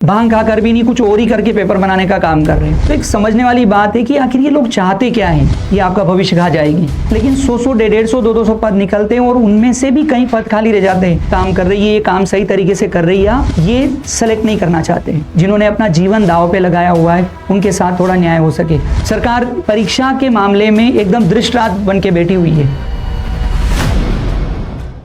भांग खा कर भी नहीं, कुछ और ही करके पेपर बनाने का काम कर रहे हैं। तो एक समझने वाली बात है कि आखिर ये लोग चाहते क्या हैं। ये आपका भविष्य खा जाएगी। लेकिन 100 150 200 पद निकलते हैं और उनमें से भी कई पद खाली रह जाते हैं। काम कर रही है, ये काम सही तरीके से कर रही है, ये सेलेक्ट नहीं करना चाहते हैं। जिन्होंने अपना जीवन दांव पे लगाया हुआ है उनके साथ थोड़ा न्याय हो सके। सरकार परीक्षा के मामले में एकदम दृष्टराज बन के बैठी हुई है।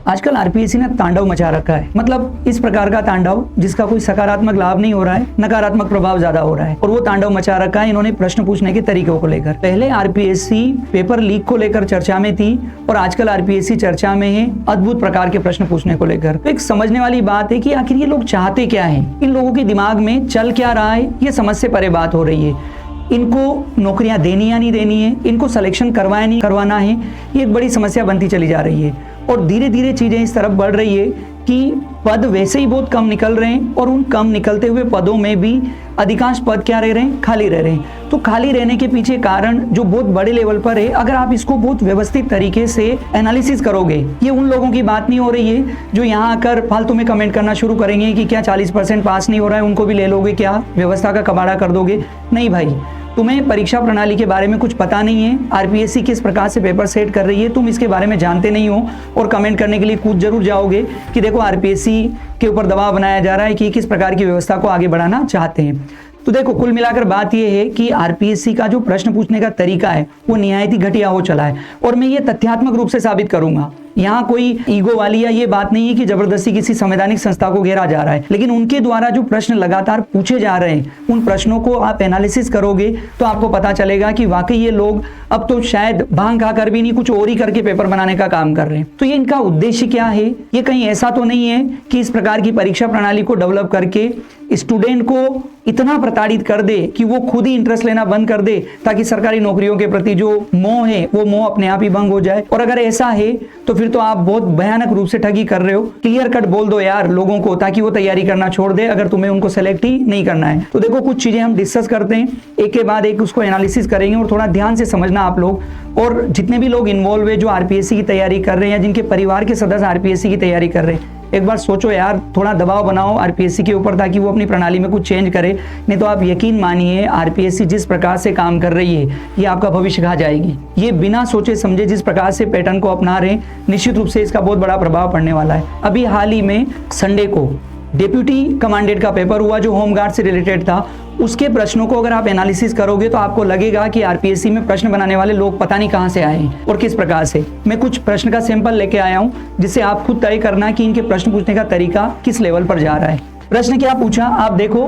आजकल आरपीएससी ने तांडव मचा रखा है। मतलब इस प्रकार का तांडव जिसका कोई सकारात्मक लाभ नहीं हो रहा है, नकारात्मक प्रभाव ज्यादा हो रहा है। और वो तांडव मचा रखा है इन्होंने प्रश्न पूछने के तरीकों को लेकर। पहले आरपीएससी पेपर लीक को लेकर चर्चा में थी और आजकल आरपीएससी चर्चा में है अद्भुत प्रकार के प्रश्न पूछने को लेकर। तो एक समझने वाली बात है कि आखिर ये लोग चाहते क्या है, इन लोगों के दिमाग में चल क्या रहा है, ये समझ से परे बात हो रही है। इनको नौकरियां देनी या नहीं देनी है, इनको सिलेक्शन करवाया नहीं करवाना है, ये एक बड़ी समस्या बनती चली जा रही है। और धीरे धीरे चीजें इस तरफ बढ़ रही है कि पद वैसे ही बहुत कम निकल रहे हैं और उन कम निकलते हुए पदों में भी अधिकांश पद क्या रह रहे हैं, खाली रह रहे हैं। तो खाली रहने के पीछे कारण जो बहुत बड़े लेवल पर है, अगर आप इसको बहुत व्यवस्थित तरीके से एनालिसिस करोगे, ये उन लोगों की बात नहीं हो रही है जो यहाँ आकर फालतू में कमेंट करना शुरू करेंगे कि क्या 40% पास नहीं हो रहा है, उनको भी ले लोगे, क्या व्यवस्था का कबाड़ा कर दोगे। नहीं भाई, तुम्हें परीक्षा प्रणाली के बारे में कुछ पता नहीं है, आरपीएससी किस प्रकार से पेपर सेट कर रही है, तुम इसके बारे में जानते नहीं हो और कमेंट करने के लिए कूद जरूर जाओगे कि देखो आरपीएससी के ऊपर दबाव बनाया जा रहा है कि किस प्रकार की व्यवस्था को आगे बढ़ाना चाहते हैं। तो देखो, कुल मिलाकर बात यह है कि आरपीएससी का जो प्रश्न पूछने का तरीका है वो निहायत ही घटिया हो चला है और मैं ये तथ्यात्मक रूप से साबित करूंगा। यहाँ कोई ईगो वाली या ये बात नहीं है कि जबरदस्ती किसी संवैधानिक संस्था को घेरा जा रहा है, लेकिन उनके द्वारा जो प्रश्न लगातार पूछे जा रहे हैं उन प्रश्नों को आप एनालिसिस करोगे तो आपको पता चलेगा कि वाकई ये लोग अब तो शायद भांग खा कर भी नहीं, कुछ और ही करके पेपर बनाने का काम कर रहे हैं। तो ये इनका उद्देश्य क्या है? ये कहीं ऐसा तो नहीं है कि इस प्रकार की परीक्षा प्रणाली को डेवलप करके स्टूडेंट को इतना प्रताड़ित कर दे कि वो खुद ही इंटरेस्ट लेना बंद कर दे ताकि सरकारी नौकरियों के प्रति जो मोह है वो मोह अपने आप ही भंग हो जाए। और अगर ऐसा है तो फिर तो आप बहुत भयानक रूप से ठगी कर रहे हो। क्लियर कट बोल दो यार लोगों को ताकि वो तैयारी करना छोड़ दे अगर तुम्हें उनको सेलेक्ट ही नहीं करना है। तो देखो, कुछ चीजें हम डिस्कस करते हैं, एक के बाद एक उसको एनालिसिस करेंगे और थोड़ा ध्यान से समझना आप लोग। और जितने भी लोग इन्वॉल्व है जो आरपीएससी की तैयारी कर रहे हैं या जिनके परिवार के सदस्य आरपीएससी की तैयारी कर रहे हैं, एक बार सोचो यार, थोड़ा दबाव बनाओ आरपीएससी के ऊपर ताकि वो अपनी प्रणाली में कुछ चेंज करे। नहीं तो आप यकीन मानिए आरपीएससी जिस प्रकार से काम कर रही है ये आपका भविष्य खा जाएगी। ये बिना सोचे समझे जिस प्रकार से पैटर्न को अपना रहे हैं, निश्चित रूप से इसका बहुत बड़ा प्रभाव पड़ने वाला है। अभी हाल ही में संडे को डेप्यूटी कमांडेंट का पेपर हुआ जो होमगार्ड से रिलेटेड था। उसके प्रश्नों को अगर आप एनालिसिस करोगे तो आपको लगेगा कि आरपीएससी में प्रश्न बनाने वाले लोग पता नहीं कहां से आए हैं और किस प्रकार से। मैं कुछ प्रश्न का सैंपल लेके आया हूं जिससे आप खुद तय करना कि इनके प्रश्न पूछने का तरीका किस लेवल पर जा रहा है। प्रश्न क्या पूछा आप देखो,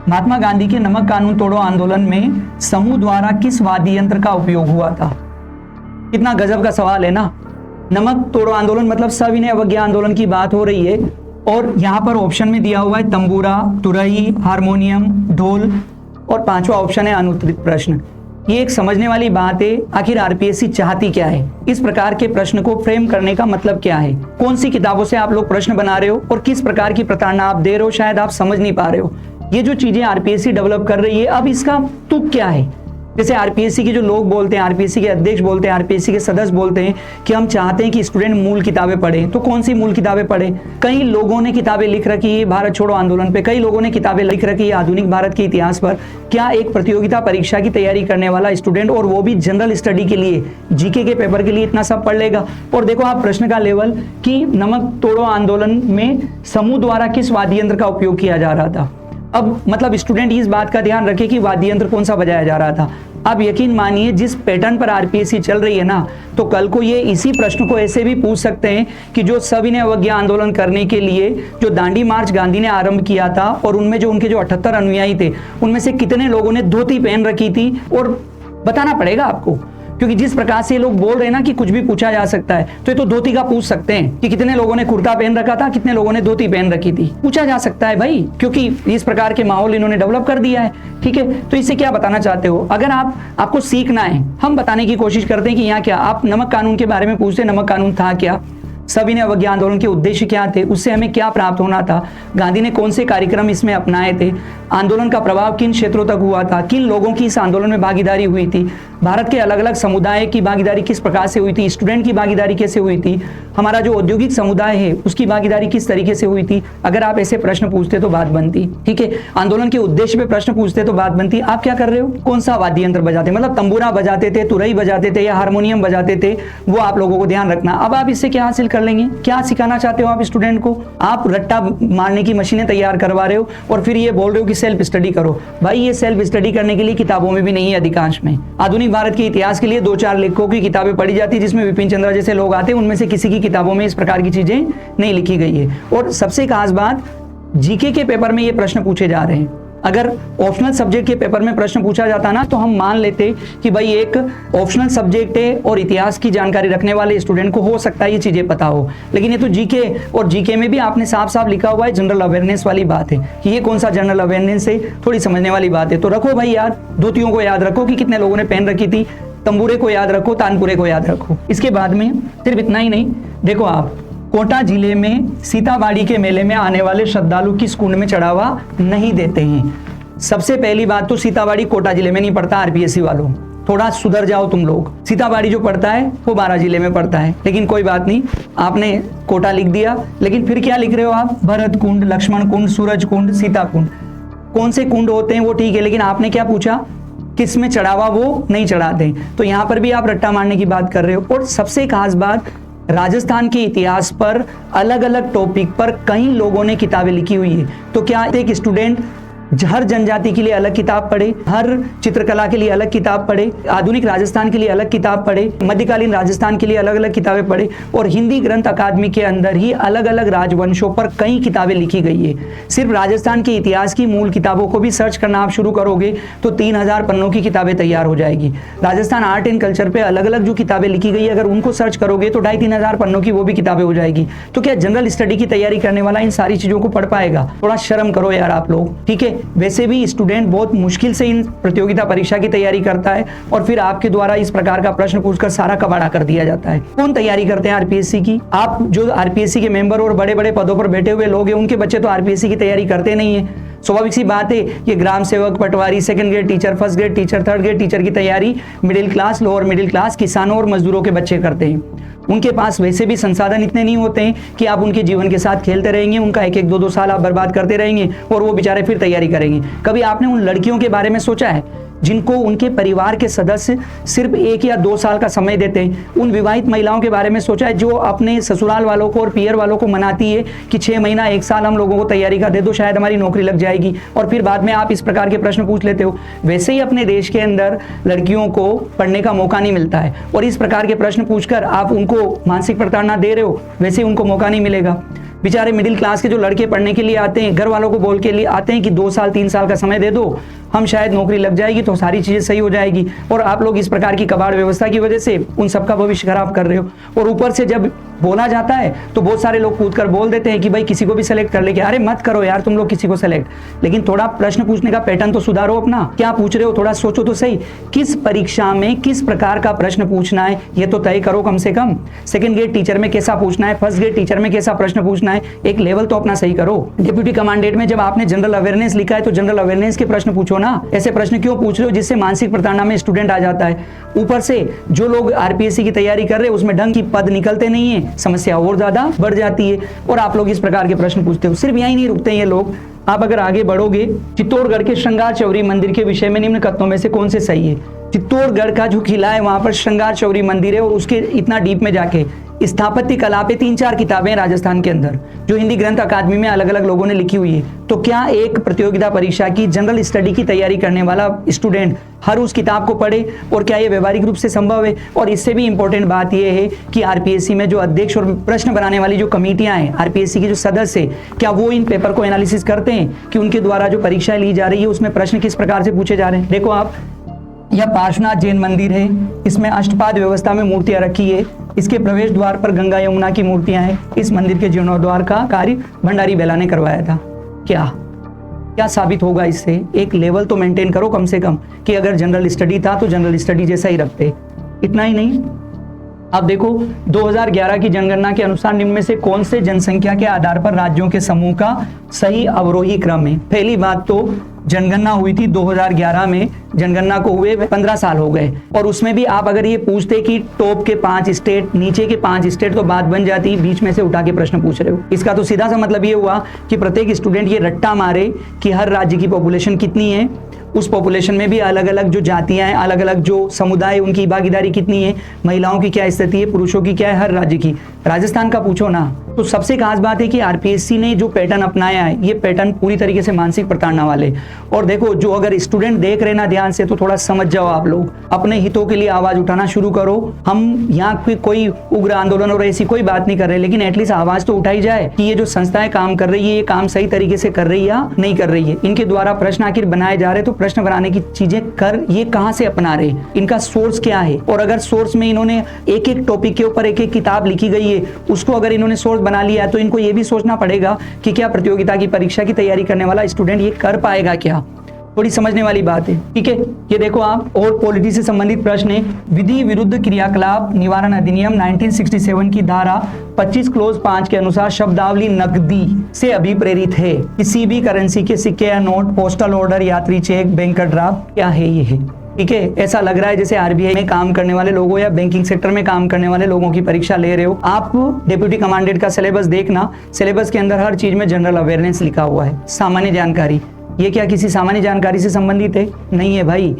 महात्मा गांधी के नमक कानून तोड़ो आंदोलन में समूह द्वारा किस वाद्य यंत्र का उपयोग हुआ था? कितना गजब का सवाल है ना। नमक तोड़ो आंदोलन मतलब सविनय अवज्ञा आंदोलन की बात हो रही है और यहाँ पर ऑप्शन में दिया हुआ है तंबूरा, तुरही, हारमोनियम, ढोल और पांचवा ऑप्शन है अनुत्तरित प्रश्न। ये एक समझने वाली बात है, आखिर आरपीएससी चाहती क्या है, इस प्रकार के प्रश्न को फ्रेम करने का मतलब क्या है, कौन सी किताबों से आप लोग प्रश्न बना रहे हो और किस प्रकार की प्रताड़ना आप दे रहे हो, शायद आप समझ नहीं पा रहे हो। ये जो चीजें आरपीएससी डेवलप कर रही है, अब इसका तुक क्या है? जैसे आरपीएससी के जो लोग बोलते हैं, आरपीएससी के अध्यक्ष बोलते हैं, आरपीएससी के सदस्य बोलते हैं कि हम चाहते हैं कि स्टूडेंट मूल किताबें पढ़ें। तो कौन सी मूल किताबें पढ़ें? कई लोगों ने किताबें लिख रखी है भारत छोड़ो आंदोलन पे, कई लोगों ने किताबें लिख रखी है आधुनिक भारत के इतिहास पर। क्या एक प्रतियोगिता परीक्षा की तैयारी करने वाला स्टूडेंट, और वो भी जनरल स्टडी के लिए, जीके के पेपर के लिए, इतना सब पढ़ लेगा? और देखो आप प्रश्न का लेवल कि नमक तोड़ो आंदोलन में समूह द्वारा किस वाद्य यंत्र का उपयोग किया जा रहा था। अब मतलब स्टूडेंट इस बात का ध्यान रखे कि वाद्य यंत्र कौन सा बजाया जा रहा था। आप यकीन मानिए जिस पैटर्न पर आरपीएससी चल रही है ना, तो कल को ये इसी प्रश्न को ऐसे भी पूछ सकते हैं कि जो सविनय अवज्ञा आंदोलन करने के लिए जो दांडी मार्च गांधी ने आरंभ किया था और उनमें जो उनके जो 78 अनुयायी थे उनमें से कितने लोगों ने धोती पहन रखी थी, और बताना पड़ेगा आपको क्योंकि जिस प्रकार से ये लोग बोल रहे हैं ना कि कुछ भी पूछा जा सकता है, तो ये तो धोती का पूछ सकते हैं कि कितने लोगों ने कुर्ता पहन रखा था, कितने लोगों ने धोती पहन रखी थी, पूछा जा सकता है भाई, क्योंकि इस प्रकार के माहौल इन्होंने डेवलप कर दिया है। ठीक है, तो इससे क्या बताना चाहते हो? अगर आपको सीखना है, हम बताने की कोशिश करते हैं कि यहाँ क्या, आप नमक कानून के बारे में पूछते, नमक कानून था क्या, सविनय अवज्ञा आंदोलन के उद्देश्य क्या थे, उससे हमें क्या प्राप्त होना था, गांधी ने कौन से कार्यक्रम इसमें अपनाए थे, आंदोलन का प्रभाव किन क्षेत्रों तक हुआ था, किन लोगों की इस आंदोलन में भागीदारी हुई थी, भारत के अलग अलग समुदाय की भागीदारी किस प्रकार से हुई थी, स्टूडेंट की भागीदारी कैसे हुई थी, हमारा जो औद्योगिक समुदाय है उसकी भागीदारी किस तरीके से हुई थी। अगर आप ऐसे प्रश्न पूछते तो बात बनती, ठीक है। आंदोलन के उद्देश्य पे प्रश्न पूछते तो बात बनती। आप क्या कर रहे हो, कौन सा वाद्य यंत्र बजाते, मतलब तंबूरा बजाते थे, तुरई बजाते थे या हारमोनियम बजाते थे, वो आप लोगों को ध्यान रखना। अब आप इससे क्या हासिल कर लेंगे, क्या सिखाना चाहते हो आप स्टूडेंट को? आप रट्टा मारने की मशीनें तैयार करवा रहे हो और फिर ये बोल रहे हो कि सेल्फ स्टडी करो। भाई ये सेल्फ स्टडी करने के लिए किताबों में भी नहीं है, अधिकांश में। आधुनिक भारत के इतिहास के लिए 2-4 लेखकों की किताबें पढ़ी जाती है जिसमें विपिन चंद्रा जैसे लोग आते हैं, उनमें से किसी की किताबों में इस प्रकार की चीजें नहीं लिखी गई है। और सबसे खास बात, जीके के पेपर में ये प्रश्न पूछे जा रहे हैं। अगर ऑप्शनल सब्जेक्ट के पेपर में प्रश्न पूछा जाता ना तो हम मान लेते कि भाई एक ऑप्शनल सब्जेक्ट है और इतिहास की जानकारी रखने वाले स्टूडेंट को हो सकता है ये चीजें पता हो, लेकिन ये तो जीके, और जीके में भी आपने साफ साफ लिखा हुआ है जनरल अवेयरनेस वाली बात है कि ये कौन सा जनरल अवेयरनेस है, थोड़ी समझने वाली बात है। तो रखो भाई याद, धोतियों को याद रखो कि कितने लोगों ने पहन रखी थी, तंबूरे को याद रखो, तानपुरे को याद रखो। इसके बाद में सिर्फ इतना ही नहीं, देखो आप कोटा जिले में सीताबाड़ी के मेले में आने वाले श्रद्धालु किस कुंड में चढ़ावा नहीं देते हैं। सबसे पहली बात तो सीताबाड़ी कोटा जिले में नहीं पड़ता, आरपीएससी वालों थोड़ा सुधर जाओ तुम लोग। सीताबाड़ी जो पड़ता है वो 12 जिले में पड़ता है, लेकिन कोई बात नहीं, आपने कोटा लिख दिया, लेकिन फिर क्या लिख रहे हो आप, भरत कुंड, लक्ष्मण कुंड, सूरज कुंड, सीता कुंड। कौन से कुंड होते हैं वो ठीक है, लेकिन आपने क्या पूछा, किस में चढ़ावा वो नहीं चढ़ाते। तो यहाँ पर भी आप रट्टा मारने की बात कर रहे हो। और सबसे खास बात, राजस्थान के इतिहास पर अलग अलग टॉपिक पर कई लोगों ने किताबें लिखी हुई है। तो क्या एक स्टूडेंट हर जनजाति के लिए अलग किताब पढ़े, हर चित्रकला के लिए अलग किताब पढ़े, आधुनिक राजस्थान के लिए अलग किताब पढ़े, मध्यकालीन राजस्थान के लिए अलग अलग किताबें पढ़े, और हिंदी ग्रंथ अकादमी के अंदर ही अलग अलग राजवंशों पर कई किताबें लिखी गई है। सिर्फ राजस्थान के इतिहास की मूल किताबों को भी सर्च करना आप शुरू करोगे तो 3000 पन्नों की किताबें तैयार हो जाएगी। राजस्थान आर्ट एंड कल्चर पे अलग अलग जो किताबें लिखी गई है, अगर उनको सर्च करोगे तो 2500-3000 पन्नों की वो भी किताबें हो जाएगी। तो क्या जनरल स्टडी की तैयारी करने वाला इन सारी चीजों को पढ़ पाएगा? थोड़ा शर्म करो यार आप लोग, ठीक है। वैसे भी स्टूडेंट बहुत मुश्किल से इन प्रतियोगिता परीक्षा की तैयारी करता है और फिर आपके द्वारा इस प्रकार का प्रश्न पूछकर सारा कबाड़ा कर दिया जाता है। कौन तैयारी करते हैं आरपीएससी की? आप जो आरपीएससी के मेंबर और बड़े बड़े पदों पर बैठे हुए लोग हैं, उनके बच्चे तो आरपीएससी की तैयारी करते नहीं है। स्वाभाविक सी बात है, ये ग्राम सेवक, patwari, second grade teacher, first grade teacher, third grade teacher की तैयारी middle class, lower middle class, किसानों और मजदूरों के बच्चे करते हैं। उनके पास वैसे भी संसाधन इतने नहीं होते हैं कि आप उनके जीवन के साथ खेलते रहेंगे, उनका 1-1, 2-2 साल आप बर्बाद करते रहेंगे और वो बेचारे फिर तैयारी करेंगे। कभी आपने उन लड़कियों के बारे में सोचा है जिनको उनके परिवार के सदस्य सिर्फ 1 या 2 साल का समय देते हैं? उन विवाहित महिलाओं के बारे में सोचा है जो अपने ससुराल वालों को और पियर वालों को मनाती है कि 6 महीना 1 साल हम लोगों को तैयारी का दे दो, शायद हमारी नौकरी लग जाएगी, और फिर बाद में आप इस प्रकार के प्रश्न पूछ लेते हो। वैसे ही अपने देश के अंदर लड़कियों को पढ़ने का मौका नहीं मिलता है और इस प्रकार के प्रश्न पूछकर आप उनको मानसिक प्रताड़ना दे रहे हो, वैसे ही उनको मौका नहीं मिलेगा। बेचारे मिडिल क्लास के जो लड़के पढ़ने के लिए आते हैं, घर वालों को बोल के लिए आते हैं कि 2 साल 3 साल का समय दे दो, हम शायद नौकरी लग जाएगी तो सारी चीजें सही हो जाएगी, और आप लोग इस प्रकार की कबाड़ व्यवस्था की वजह से उन सबका भविष्य खराब कर रहे हो। और ऊपर से जब बोला जाता है तो बहुत सारे लोग कूद कर बोल देते हैं कि भाई किसी को भी सेलेक्ट कर लेके। अरे मत करो यार तुम लोग किसी को सेलेक्ट, लेकिन थोड़ा प्रश्न पूछने का पैटर्न तो सुधारो अपना। क्या पूछ रहे हो थोड़ा सोचो तो सही, किस परीक्षा में किस प्रकार का प्रश्न पूछना है ये तो तय करो कम से कम। सेकंड ग्रेड टीचर में कैसा पूछना है, फर्स्ट ग्रेड टीचर में कैसा प्रश्न पूछना है, एक लेवल तो अपना सही करो। डिप्यूटी कमांडेंट में जब आपने जनरल अवेयरनेस लिखा है तो जनरल अवेयरनेस के प्रश्न पूछो ना। ऐसे प्रश्न क्यों पूछ रहे हो जिससे मानसिक प्रताड़ना में स्टूडेंट आ जाता है? ऊपर से जो लोग आरपीएससी की तैयारी कर रहे हैं उसमें ढंग की पद निकलते नहीं है, समस्या और ज्यादा बढ़ जाती है, और आप लोग इस प्रकार के प्रश्न पूछते हो। सिर्फ यही नहीं रुकते हैं ये लोग, आप अगर आगे बढ़ोगे, चित्तौड़गढ़ के श्रृंगार चौरी मंदिर के विषय में निम्न कथनों में से कौन से सही है? चित्तौड़गढ़ का जो किला है वहां पर श्रृंगार चौरी मंदिर है और उसके इतना डीप में जाके स्थापत्य कला पे 3-4 किताबें हैं राजस्थान के अंदर जो हिंदी ग्रंथ अकादमी में अलग अलग लोगों ने लिखी हुई है। तो क्या एक प्रतियोगिता परीक्षा की जनरल स्टडी की तैयारी करने वाला स्टूडेंट हर उस किताब को पढ़े, और क्या ये व्यवहारिक रूप से संभव है? और इससे भी इंपॉर्टेंट बात यह है कि आरपीएससी में जो अध्यक्ष और प्रश्न बनाने वाली जो कमेटियां हैं, आरपीएससी के जो सदस्य है, क्या वो इन पेपर को एनालिसिस करते हैं कि उनके द्वारा जो परीक्षाएं ली जा रही है उसमें प्रश्न किस प्रकार से पूछे जा रहे हैं? देखो आप, यह पार्श्वनाथ जैन मंदिर है, इसमें अष्टपाद व्यवस्था में मूर्तियां रखी है, इसके प्रवेश द्वार पर गंगा यमुना की मूर्तियां हैं। इस मंदिर के जीर्णोद्धार का कार्य भंडारी बेला ने करवाया था। क्या साबित होगा इससे? एक लेवल तो मेंटेन करो कम से कम कि अगर जनरल स्टडी था तो जनरल स्टडी जैसा ही रखते। इतना ही नहीं, अब देखो 2011 की जनगणना के अनुसार निम्न में से कौन से जनसंख्या के आधार पर राज्यों के समूह का सही अवरोही क्रम है। पहली बात तो जनगणना हुई थी 2011 में, जनगणना को हुए 15 साल हो गए, और उसमें भी आप अगर ये पूछते कि टॉप के 5 स्टेट, नीचे के 5 स्टेट, तो बात बन जाती, बीच में से उठा के प्रश्न पूछ रहे हो। इसका तो सीधा सा मतलब ये हुआ कि प्रत्येक स्टूडेंट ये रट्टा मारे कि हर राज्य की पॉपुलेशन कितनी है, उस पॉपुलेशन में भी अलग अलग जो जातियां हैं, अलग अलग जो समुदाय, उनकी भागीदारी कितनी है, महिलाओं की क्या स्थिति है, पुरुषों की क्या है, हर राज्य की। राजस्थान का पूछो ना, तो सबसे खास बात है कि आरपीएससी ने जो पैटर्न अपनाया है, ये पैटर्न पूरी तरीके से मानसिक प्रताड़ना वाले। और देखो, जो अगर स्टूडेंट देख रहे ना ध्यान से, तो थोड़ा समझ जाओ, आप लोग अपने हितों के लिए आवाज उठाना शुरू करो। हम यहाँ कोई उग्र आंदोलन और ऐसी कोई बात नहीं कर रहे, लेकिन एटलीस्ट आवाज तो उठाई जाए कि ये जो संस्थाएं काम कर रही है, ये काम सही तरीके से कर रही है या नहीं कर रही है। इनके द्वारा प्रश्न आखिर बनाए जा रहे, तो प्रश्न बनाने की चीजें कर ये कहां से अपना रहे, इनका सोर्स क्या है। और अगर सोर्स में इन्होंने एक एक टॉपिक के ऊपर एक एक किताब लिखी गई है, उसको अगर इन्होंने सोर्स बना लिया है, तो इनको ये भी सोचना पड़ेगा कि क्या प्रतियोगिता की परीक्षा की तैयारी करने वाला स्टूडेंट ये कर पाएगा क्या। थोड़ी समझने वाली बात है, ठीक है। ये देखो आप, और पॉलिटी से संबंधित प्रश्न है। विधि विरुद्ध क्रियाकलाप निवारण अधिनियम 1967 की धारा 25 क्लोज 5 के अनुसार शब्दावली नकदी से अभिप्रेरित है। किसी भी करेंसी के सिक्के या नोट, पोस्टल ऑर्डर, यात्री चेक, बैंक का ड्राफ्ट, क्या है ये है, ठीक है। ऐसा लग रहा है जैसे आरबीआई में काम करने वाले लोगों या बैंकिंग सेक्टर में काम करने वाले लोगों की परीक्षा ले रहे हो। आप डेप्यूटी कमांडेंट का सिलेबस देखना, सिलेबस के अंदर हर चीज में जनरल अवेयरनेस लिखा हुआ है, सामान्य जानकारी। ये क्या किसी सामान्य जानकारी से संबंधित है? नहीं है भाई।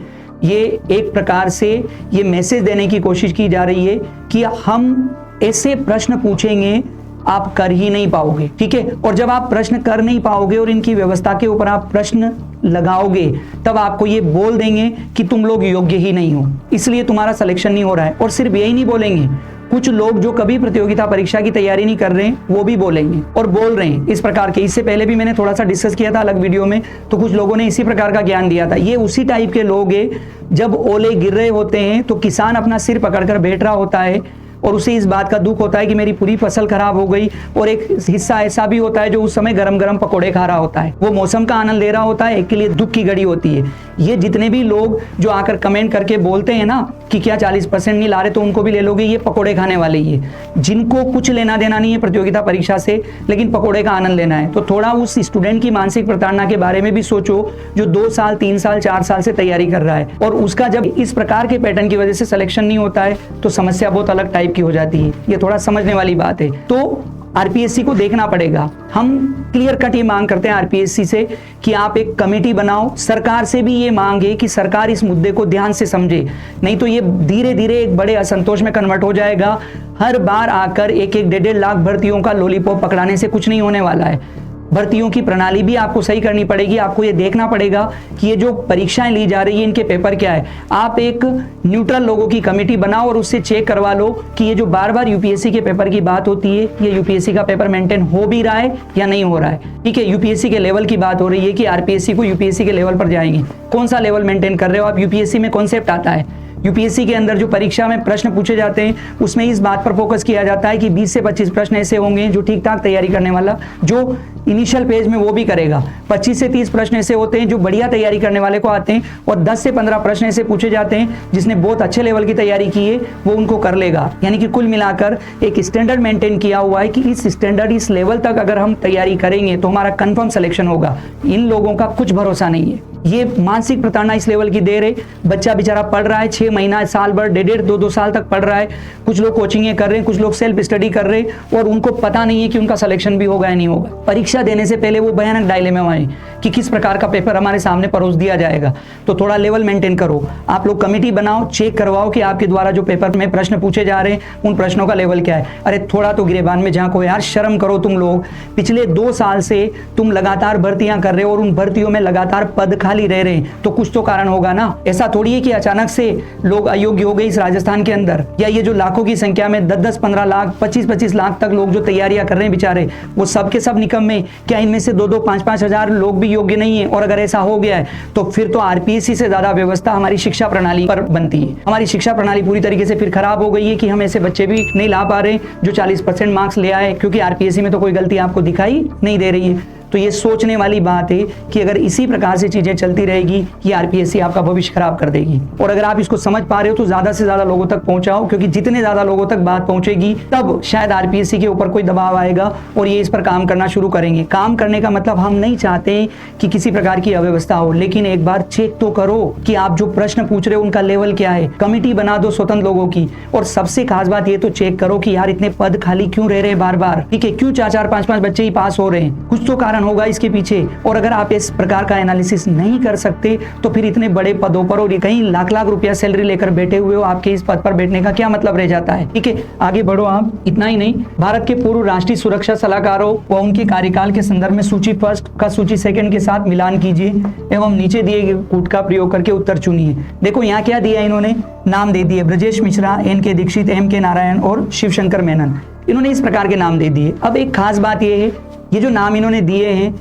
ये एक प्रकार से ये मैसेज देने की कोशिश की जा रही है कि हम ऐसे प्रश्न पूछेंगे आप कर ही नहीं पाओगे, ठीक है। और जब आप प्रश्न कर नहीं पाओगे और इनकी व्यवस्था के ऊपर आप प्रश्न लगाओगे, तब आपको ये बोल देंगे कि तुम लोग योग्य ही नहीं हो, इसलिए तुम्हारा सिलेक्शन नहीं हो रहा है। और सिर्फ यही नहीं बोलेंगे, कुछ लोग जो कभी प्रतियोगिता परीक्षा की तैयारी नहीं कर रहे हैं, वो भी बोलेंगे और बोल रहे हैं इस प्रकार के। इससे पहले भी मैंने थोड़ा सा डिस्कस किया था अलग वीडियो में, तो कुछ लोगों ने इसी प्रकार का ज्ञान दिया था। ये उसी टाइप के लोग हैं, जब ओले गिर रहे होते हैं तो किसान अपना सिर पकड़कर बैठ रहा होता है और उसे इस बात का दुख होता है कि मेरी पूरी फसल खराब हो गई। और एक हिस्सा ऐसा भी होता है जो उस समय गरम गरम पकोड़े खा रहा होता है, वो मौसम का आनंद ले रहा होता है, एक के लिए दुख की घड़ी होती है। ये जितने भी लोग जो आकर कमेंट करके बोलते हैं ना कि क्या 40% नहीं ला रहे तो उनको भी ले लोगे, ये पकोड़े खाने वाले ही है, जिनको कुछ लेना देना नहीं है प्रतियोगिता परीक्षा से, लेकिन पकोड़े का आनंद लेना है। तो थोड़ा उस स्टूडेंट की मानसिक प्रताड़ना के बारे में भी सोचो, जो 2 साल 3 साल 4 साल से तैयारी कर रहा है, और उसका जब इस प्रकार के पैटर्न की वजह से सिलेक्शन नहीं होता है, तो समस्या बहुत अलग टाइप की हो जाती है। ये थोड़ा समझने वाली बात है। तो आरपीएससी को देखना पड़ेगा। हम क्लियर कट ये मांग करते हैं आरपीएससी से कि आप एक कमेटी बनाओ। सरकार से भी ये मांग है कि सरकार इस मुद्दे को ध्यान से समझे, नहीं तो ये धीरे धीरे एक बड़े असंतोष में कन्वर्ट हो जाएगा। हर बार आकर 1-1 लाख भर्तियों का लॉलीपॉप पकड़ाने से कुछ नहीं होने वाला है। भर्तियों की प्रणाली भी आपको सही करनी पड़ेगी। आपको ये देखना पड़ेगा कि ये जो परीक्षाएं ली जा रही है, इनके पेपर क्या है। आप एक न्यूट्रल लोगों की कमेटी बनाओ और उससे चेक करवा लो कि ये जो बार बार यूपीएससी के पेपर की बात होती है, ये यूपीएससी का पेपर मेंटेन हो भी रहा है या नहीं हो रहा है, ठीक है। यूपीएससी के लेवल की बात हो रही है कि आरपीएससी को यूपीएससी के लेवल पर जाएंगे, कौन सा लेवल मेंटेन कर रहे हो आप। यूपीएससी में कॉन्सेप्ट आता है, यूपीएससी के अंदर जो परीक्षा में प्रश्न पूछे जाते हैं, उसमें इस बात पर फोकस किया जाता है कि 20 से 25 प्रश्न ऐसे होंगे जो ठीक ठाक तैयारी करने वाला जो इनिशियल पेज में वो भी करेगा। 25 से 30 प्रश्न ऐसे होते हैं जो बढ़िया तैयारी करने वाले को आते हैं, और 10 से 15 प्रश्न ऐसे पूछे जाते हैं जिसने बहुत अच्छे लेवल की तैयारी की है, वो उनको कर लेगा। यानी कि कुल मिलाकर एक स्टैंडर्ड मेंटेन किया हुआ है कि इस स्टैंडर्ड, इस लेवल तक अगर हम तैयारी करेंगे तो हमारा कंफर्म सिलेक्शन होगा। इन लोगों का कुछ भरोसा नहीं है। ये मानसिक प्रताड़ना इस लेवल की दे रहे, बच्चा बेचारा पढ़ रहा है 6 महीना, साल भर, 1.5-2 साल तक पढ़ रहा है। कुछ लोग कोचिंग कर रहे हैं, कुछ लोग सेल्फ स्टडी कर रहे हैं, और उनको पता नहीं है कि उनका सिलेक्शन भी होगा या नहीं होगा। परीक्षा देने से पहले वो भयानक डायलेमा में आए कि किस प्रकार का पेपर हमारे सामने परोस दिया जाएगा। तो थोड़ा लेवल मेंटेन करो, आप लोग कमेटी बनाओ, चेक करवाओ कि आपके द्वारा जो पेपर में प्रश्न पूछे जा रहे हैं, उन प्रश्नों का लेवल क्या है। अरे थोड़ा तो गिरेबान में झांको यार, शर्म करो तुम लोग। पिछले 2 साल से तुम लगातार भर्तियां कर रहे हो और उन भर्तियों में लगातार पद खाली रह रहे हैं, तो कुछ तो कारण होगा ना। ऐसा थोड़ी है कि अचानक से लोग अयोग्य हो गए इस राजस्थान के अंदर, या ये जो लाखों की संख्या में 10-10, 15 लाख, 25-25 लाख तक लोग जो तैयारियां कर रहे हैं बेचारे, वो सब के सब निकम्मे। क्या इनमें से 2-2, 5-5 हजार लोग भी योग्य नहीं है? और अगर ऐसा हो गया है तो फिर तो आरपीएससी से ज्यादा व्यवस्था हमारी शिक्षा प्रणाली पर बनती है। हमारी शिक्षा प्रणाली पूरी तरीके से फिर खराब हो गई है कि हम ऐसे बच्चे भी नहीं ला पा रहे जो 40% मार्क्स ले आए, क्योंकि आरपीएससी में तो कोई गलती आपको दिखाई नहीं दे रही है। तो ये सोचने वाली बात है कि अगर इसी प्रकार से चीजें चलती रहेगी कि आरपीएससी आपका भविष्य खराब कर देगी। और अगर आप इसको समझ पा रहे हो तो ज्यादा से ज्यादा लोगों तक पहुंचाओ, क्योंकि जितने ज्यादा लोगों तक बात पहुंचेगी तब शायद आरपीएससी के ऊपर कोई दबाव आएगा और ये इस पर काम करना शुरू करेंगे। काम करने का मतलब हम नहीं चाहते कि किसी प्रकार की अव्यवस्था हो, लेकिन एक बार चेक तो करो कि आप जो प्रश्न पूछ रहे हो उनका लेवल क्या है। कमिटी बना दो स्वतंत्र लोगों की, और सबसे खास बात ये तो चेक करो कि यार इतने पद खाली क्यों रह रहे हैं बार बार, ठीक है, क्यों 4-4, 5-5 बच्चे ही पास हो रहे हैं, कुछ तो कारण होगा इसके पीछे। और अगर आप इस प्रकार का एनालिसिस नहीं कर सकते तो फिर इतने बड़े पदों पर और कहीं लाख लाख रुपया सैलरी लेकर बैठे हुए हो, आपके इस पद पर बैठने का क्या मतलब रह जाता है। ठीक है, आगे बढ़ो आप। इतना ही नहीं, भारत के पूर्व राष्ट्रीय सुरक्षा सलाहकारों व उनके कार्यकाल के संदर्भ में सूची फर्स्ट का सूची सेकंड के साथ मिलान कीजिए एवं नीचे दिए गए कूट का प्रयोग करके उत्तर चुनिए। देखो यहाँ क्या दिया, इन्होंने नाम दे दिए, ब्रजेश मिश्रा, एन.के. दीक्षित, एम.के. नारायण और शिवशंकर मेनन। इन्होंने इस प्रकार के नाम दे दिए। अब एक खास बात यह है, ये जो नाम इन्होंने दिए हैं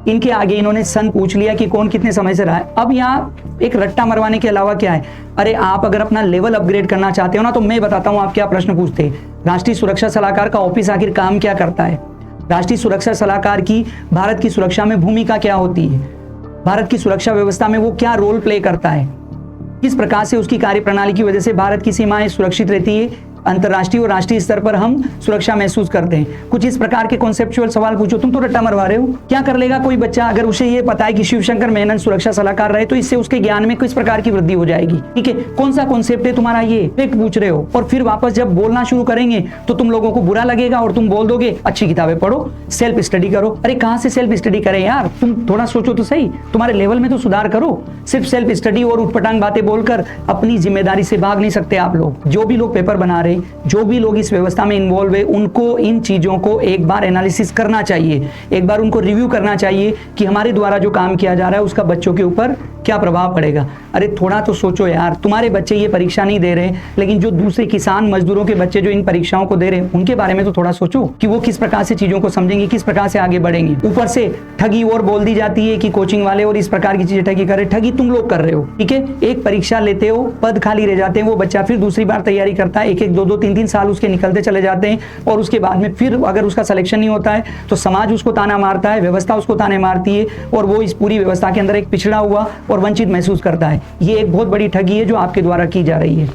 इनके आगे इन्होंने सन पूछ लिया कि कौन कितने समय से रहा है। अब यहाँ एक रट्टा मरवाने के अलावा क्या है, अरे आप अगर अपना लेवल अपग्रेड करना चाहते हो ना, तो मैं बताता हूँ आप क्या प्रश्न पूछते हैं। राष्ट्रीय सुरक्षा सलाहकार का ऑफिस आखिर काम क्या करता है, राष्ट्रीय सुरक्षा सलाहकार की भारत की सुरक्षा में भूमिका क्या होती है, भारत की सुरक्षा व्यवस्था में वो क्या रोल प्ले करता है, किस प्रकार से उसकी कार्यप्रणाली की वजह से भारत की सीमाएं सुरक्षित रहती है, अंतर्राष्ट्रीय और राष्ट्रीय स्तर पर हम सुरक्षा महसूस करते हैं। कुछ इस प्रकार के कॉन्सेप्चुअल सवाल पूछो। तुम तो रट्टा मरवा रहे हो। क्या कर लेगा कोई बच्चा अगर उसे ये पता है कि शिवशंकर मेनन सुरक्षा सलाहकार रहे, तो इससे उसके ज्ञान में किस प्रकार की वृद्धि हो जाएगी। ठीक है, कौन सा कॉन्सेप्ट है तुम्हारा, ये फेक पूछ रहे हो, और फिर वापस जब बोलना शुरू करेंगे तो तुम लोगों को बुरा लगेगा और तुम बोल दोगे अच्छी किताबें पढ़ो, सेल्फ स्टडी करो। अरे कहां से सेल्फ स्टडी करें यार, तुम थोड़ा सोचो तो सही, तुम्हारे लेवल में तो सुधार करो। सिर्फ सेल्फ स्टडी और उठपटांग बातें बोलकर अपनी जिम्मेदारी से भाग नहीं सकते आप लोग। जो भी लोग पेपर बना रहे, जो भी लोग इस व्यवस्था में इन्वॉल्व है, उनको इन चीजों को एक बार एनालिसिस करना चाहिए, एक बार उनको रिव्यू करना चाहिए कि हमारे द्वारा जो काम किया जा रहा है उसका बच्चों के ऊपर क्या प्रभाव पड़ेगा। अरे थोड़ा तो सोचो यार, तुम्हारे बच्चे ये परीक्षा नहीं दे रहे, लेकिन जो दूसरे किसान मजदूरों के बच्चे जो इन परीक्षाओं को दे रहे हैं उनके बारे में तो थोड़ा सोचो कि वो किस प्रकार से चीजों को समझेंगे, किस प्रकार से आगे बढ़ेंगे। ऊपर से ठगी और बोल दी जाती है कि कोचिंग वाले और इस प्रकार की चीजें ठगी कर रहे, ठगी तुम लोग कर रहे हो। ठीक है, एक परीक्षा लेते हो, पद खाली रह जाते हैं, वो बच्चा फिर दूसरी बार तैयारी करता है, 1-1, 2-2, 3-3 साल उसके निकलते चले जाते हैं, और उसके बाद में फिर अगर उसका सिलेक्शन नहीं होता है तो समाज उसको ताना मारता है, व्यवस्था उसको ताने मारती है, और वो इस पूरी व्यवस्था के अंदर एक पिछड़ा हुआ और वंचित महसूस करता है। ये एक बहुत बड़ी ठगी है जो आपके द्वारा की जा रही है।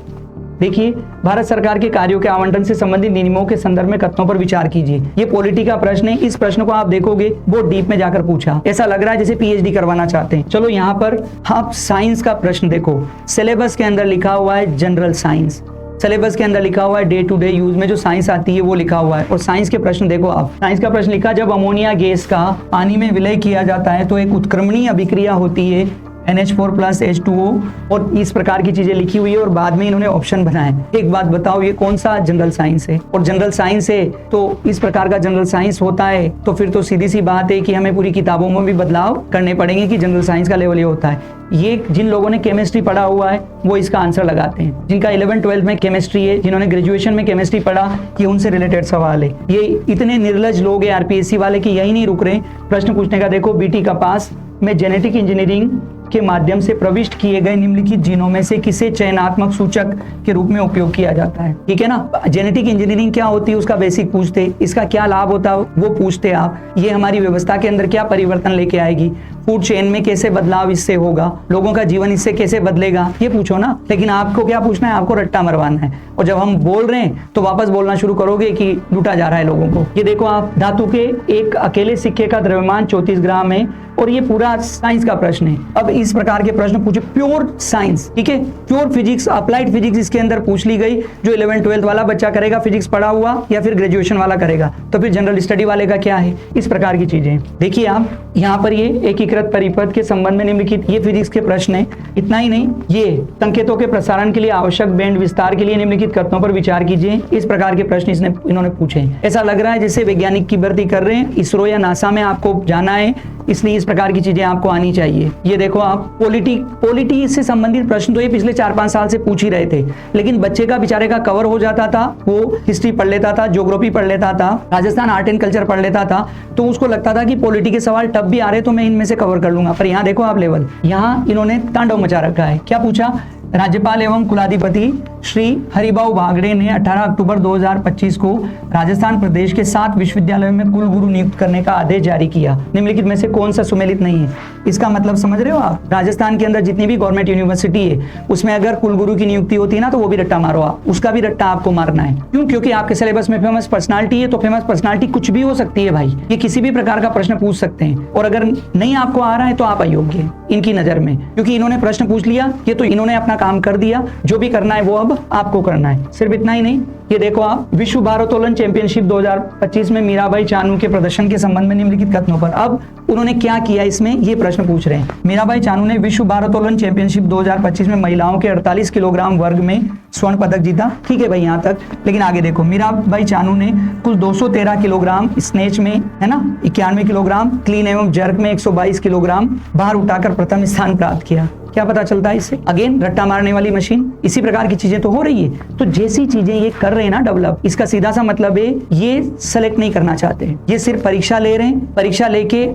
देखिए, भारत सरकार के कार्यों के आवंटन से संबंधित नियमों के संदर्भ में कथनों पर विचार कीजिए। ये पॉलिटी का प्रश्न है। इस प्रश्न को आप देखोगे बहुत डीप में जाकर पूछा, ऐसा लग रहा है जैसे पीएचडी करवाना चाहते हैं। चलो यहाँ पर आप साइंस का प्रश्न देखो। सिलेबस के अंदर लिखा हुआ है जनरल साइंस, सिलेबस के अंदर लिखा हुआ है डे टू डे यूज में जो साइंस आती है वो लिखा हुआ है। और साइंस के प्रश्न देखो आप, साइंस का प्रश्न लिखा, जब अमोनिया गैस का पानी में विलय किया जाता है तो एक उत्क्रमणीय अभिक्रिया होती है NH4+ H2O, और इस प्रकार की चीजें लिखी हुई है, और बाद में इन्होंने ऑप्शन बनाए। एक बात बताओ, ये कौन सा जनरल साइंस है? और जनरल साइंस है तो इस प्रकार का जनरल साइंस होता है तो फिर तो सीधी सी बात है कि हमें पूरी किताबों में भी बदलाव करने पड़ेंगे कि जनरल साइंस का लेवल ये होता है। ये जिन लोगों ने केमिस्ट्री पढ़ा हुआ है वो इसका आंसर लगाते हैं। जिनका 11-12 में केमिस्ट्री है, जिन्होंने ग्रेजुएशन में केमिस्ट्री पढ़ा, ये उनसे रिलेटेड सवाल है। ये इतने निर्लज लोग हैं आरपीएससी वाले कि यही नहीं रुक रहे प्रश्न पूछने का। देखो, बीटी का पास में जेनेटिक इंजीनियरिंग के माध्यम से प्रविष्ट किए गए निम्नलिखित जीनों में से किसे चयनात्मक सूचक के रूप में उपयोग किया जाता है। ठीक है ना, जेनेटिक इंजीनियरिंग क्या होती है उसका बेसिक पूछते, इसका क्या लाभ होता है वो पूछते आप, ये हमारी व्यवस्था के अंदर क्या परिवर्तन लेके आएगी, फूड चेन में कैसे बदलाव इससे होगा, लोगों का जीवन इससे कैसे बदलेगा, ये पूछो ना। लेकिन आपको क्या पूछना है, आपको रट्टा मरवाना है। और जब हम बोल रहे हैं तो वापस बोलना शुरू करोगे कि लूटा जा रहा है लोगों को। ये देखो आप, धातु के एक अकेले सिक्के का द्रव्यमान 34 ग्राम है, और ये पूरा साइंस का प्रश्न है। अब इस प्रकार के प्रश्न पूछे, प्योर साइंस, ठीक है, प्योर फिजिक्स, अप्लाइड फिजिक्स इसके अंदर पूछ ली गई। जो 11-12 वाला बच्चा करेगा फिजिक्स पढ़ा हुआ, या फिर ग्रेजुएशन वाला करेगा, तो फिर जनरल स्टडी वाले का क्या है, इस प्रकार की चीजें। देखिए आप यहाँ पर ये एकीकृत परिपथ के संबंध में निम्नलिखित, ये फिजिक्स के प्रश्न है। इतना ही नहीं, ये संकेतों के प्रसारण के लिए आवश्यक बैंड विस्तार के लिए निम्नलिखित कथनों पर विचार कीजिए। इस प्रकार के प्रश्न इन्होंने पूछे। ऐसा लग रहा है जैसे वैज्ञानिक की भर्ती कर रहे हैं, इसरो या नासा में आपको जाना है, इसलिए इस प्रकार की चीजें आपको आनी चाहिए। ये देखो आप, पॉलिटी से संबंधित प्रश्न तो ये पिछले 4-5 साल से पूछ ही रहे थे, लेकिन बच्चे का बेचारे का कवर हो जाता था, वो हिस्ट्री पढ़ लेता था, ज्योग्राफी पढ़ लेता था, राजस्थान आर्ट एंड कल्चर पढ़ लेता था, तो उसको लगता था कि पॉलिटी के सवाल टफ भी आ रहे तो मैं इनमें से कवर कर लूंगा। पर यहाँ देखो आप लेवल, यहाँ इन्होंने तांडव मचा रखा है। क्या पूछा, राज्यपाल एवं कुलाधिपति श्री हरिभाऊ बागड़े ने 18 अक्टूबर 2025 को राजस्थान प्रदेश के 7 विश्वविद्यालयों में कुलगुरु नियुक्त करने का आदेश जारी किया। निम्नलिखित में से कौन सा सुमेलित नहीं है? इसका मतलब समझ रहे हो आप? राजस्थान के अंदर जितनी भी गवर्नमेंट यूनिवर्सिटी है उसमें अगर कुलगुरु की नियुक्ति होती है ना तो वो भी रट्टा मारो आप, उसका भी रट्टा आपको मारना है। क्यों? क्योंकि आपके सिलेबस में फेमस पर्सनालिटी है, तो फेमस पर्सनालिटी कुछ भी हो सकती है भाई, ये किसी भी प्रकार का प्रश्न पूछ सकते हैं। और अगर नहीं आपको आ रहा है तो आप अयोग्य हैं इनकी नजर में, क्योंकि इन्होंने प्रश्न पूछ लिया, ये तो इन्होंने अपना काम कर दिया, जो भी करना है वो अब आपको करना है। सिर्फ इतना ही नहीं, ये देखो आप, विश्व भारोत्तोलन चैंपियनशिप 2025 में मीराबाई चानू के प्रदर्शन के संबंध में निम्नलिखित कथनों पर, अब उन्होंने क्या किया इसमें ये प्रश्न पूछ रहे हैं। मीराबाई चानू ने विश्व भारोत्तोलन चैंपियनशिप 2025 में महिलाओं के 48 किलोग्राम वर्ग में स्वर्ण पदक जीता। ठीक है भाई यहाँ तक, लेकिन आगे देखो, मीराबाई चानू ने कुल 213 किलोग्राम स्नेच में, है ना, 91 किलोग्राम, क्लीन एवं जर्क में 122 किलोग्राम भार उठाकर प्रथम स्थान प्राप्त किया। क्या पता चलता है इससे? अगेन रट्टा मारने वाली मशीन, इसी प्रकार की चीजें तो हो रही है। तो जैसी चीजें ये कर रहे हैं ना डेवलप, इसका सीधा सा मतलब है ये सेलेक्ट नहीं करना चाहते हैं, ये सिर्फ परीक्षा ले रहे हैं, परीक्षा लेके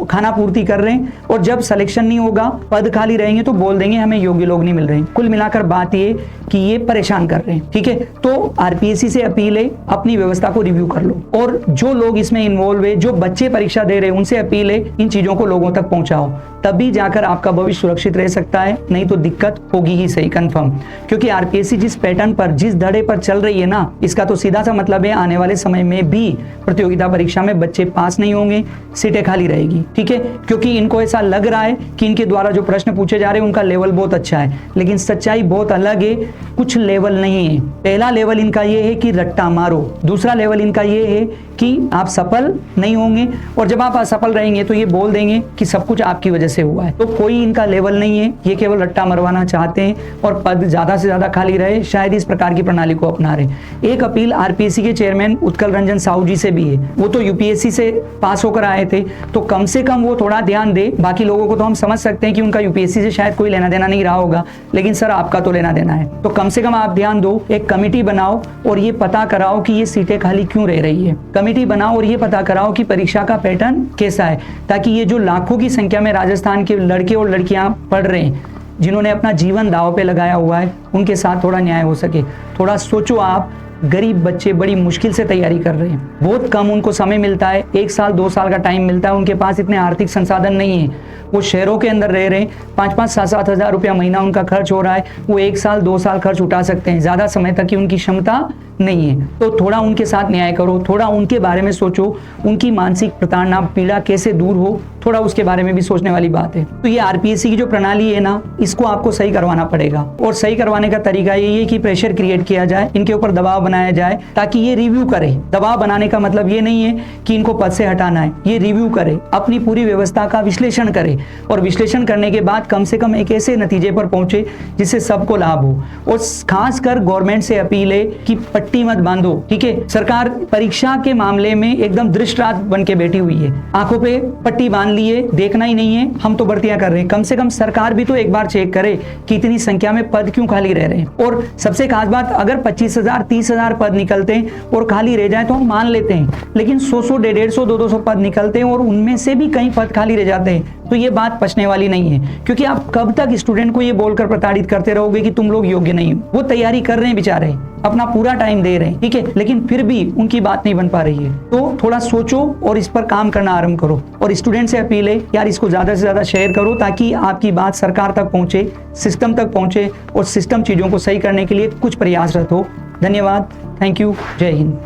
खाना पूर्ति कर रहे हैं, और जब सिलेक्शन नहीं होगा, पद खाली रहेंगे तो बोल देंगे हमें योग्य लोग नहीं मिल रहे हैं। कुल मिलाकर बात ये कि ये परेशान कर रहे हैं। ठीक है, तो आरपीएससी से अपील है, अपनी व्यवस्था को रिव्यू कर लो, और जो लोग इसमें इन्वॉल्व है, जो बच्चे परीक्षा दे रहे हैं, उनसे अपील है इन चीजों को लोगों तक पहुंचाओ, तभी जाकर आपका भविष्य सुरक्षित रह सकता है, नहीं तो दिक्कत होगी ही सही कंफर्म। क्योंकि आरपीएससी जिस पैटर्न पर, जिस धड़े पर चल रही है ना, इसका तो सीधा सा मतलब है आने वाले समय में भी प्रतियोगिता परीक्षा में बच्चे पास नहीं होंगे, सीटें खाली रहेगी। ठीक है, क्योंकि इनको ऐसा लग रहा है कि इनके द्वारा जो प्रश्न पूछे जा रहे हैं उनका लेवल बहुत अच्छा है, लेकिन सच्चाई बहुत अलग है, कुछ लेवल नहीं है। पहला लेवल इनका ये है कि रट्टा मारो, दूसरा लेवल इनका ये है कि आप सफल नहीं होंगे, और जब आप असफल रहेंगे तो ये बोल देंगे कि सब कुछ आपकी वजह से हुआ है। तो कोई इनका लेवल नहीं है, ये केवल रट्टा मरवाना चाहते हैं और पद ज्यादा से ज्यादा खाली रहे, शायद इस प्रकार की प्रणाली को अपना रहे। एक अपील आरपीएससी के चेयरमैन उत्कल रंजन साहू जी से भी है, वो तो यूपीएससी से पास होकर आए थे, तो कम से कम वो थोड़ा ध्यान दे। बाकी लोगों को तो हम समझ सकते हैं कि उनका यूपीएससी से शायद कोई लेना देना नहीं रहा होगा, लेकिन सर आपका तो लेना देना है, तो कम से कम आप ध्यान दो, एक कमेटी बनाओ और ये पता कराओ कि ये सीटें खाली क्यों रह रही है। कमेटी बनाओ और ये पता कराओ कि परीक्षा का पैटर्न कैसा है, ताकि ये जो लाखों की संख्या में राजस्थान के लड़के और लड़कियां पढ़ रहे हैं, जिन्होंने अपना जीवन दांव पे लगाया हुआ है, उनके साथ थोड़ा न्याय हो सके। थोड़ा सोचो आप, गरीब बच्चे बड़ी मुश्किल से तैयारी कर रहे हैं, बहुत कम उनको समय मिलता है, 1 साल 2 साल का टाइम मिलता है, उनके पास इतने आर्थिक संसाधन नहीं है, वो शहरों के अंदर रह रहे हैं, 5-5, 7-7 हज़ार रुपया महीना उनका खर्च हो रहा है, वो 1 साल 2 साल खर्च उठा सकते हैं, ज्यादा समय तक की उनकी क्षमता नहीं है। तो थोड़ा उनके साथ न्याय करो, थोड़ा उनके बारे में सोचो, उनकी मानसिक प्रताड़ना पीड़ा कैसे दूर हो, थोड़ा उसके बारे में भी सोचने वाली बात है। तो ये आरपीएससी की जो प्रणाली है ना, इसको आपको सही करवाना पड़ेगा, और सही करवाने का तरीका यही है कि प्रेशर क्रिएट किया जाए, इनके ऊपर दबाव बनाया जाए, ताकि ये रिव्यू करे। दबाव बनाने का मतलब ये नहीं है कि इनको पद से हटाना है, ये रिव्यू करे, अपनी पूरी व्यवस्था का विश्लेषण करे, और विश्लेषण करने के बाद कम से कम एक ऐसे नतीजे पर पहुंचे जिससे सबको लाभ हो। और खासकर गवर्नमेंट से अपील है कि पट्टी मत बांधो। ठीक है, सरकार परीक्षा के मामले में एकदम दृष्टराज बन के बैठी हुई है, आंखों पे पट्टी बांध लिए, देखना ही नहीं है, हम तो भर्तियां कर रहे हैं। कम से कम सरकार भी तो एक बार चेक करे कि इतनी संख्या में पद क्यों खाली रह रहे हैं। और सबसे खास बात, अगर 25,000 30,000 पद निकलते हैं और खाली रह जाए तो हम मान लेते हैं, लेकिन 100-100 150 200 पद निकलते हैं और उनमें से भी कई पद खाली रह जाते हैं, तो ये बात पचने वाली नहीं है। क्योंकि आप कब तक स्टूडेंट को ये बोलकर प्रताड़ित करते रहोगे कि तुम लोग योग्य नहीं हो। वो तैयारी कर रहे हैं बेचारे, अपना पूरा टाइम दे रहे हैं, ठीक है, लेकिन फिर भी उनकी बात नहीं बन पा रही है। तो थोड़ा सोचो और इस पर काम करना आरंभ करो। और स्टूडेंट से अपील है यार, इसको ज्यादा से ज्यादा शेयर करो, ताकि आपकी बात सरकार तक पहुंचे, सिस्टम तक पहुंचे, और सिस्टम चीजों को सही करने के लिए कुछ प्रयासरत हो। धन्यवाद, थैंक यू, जय हिंद।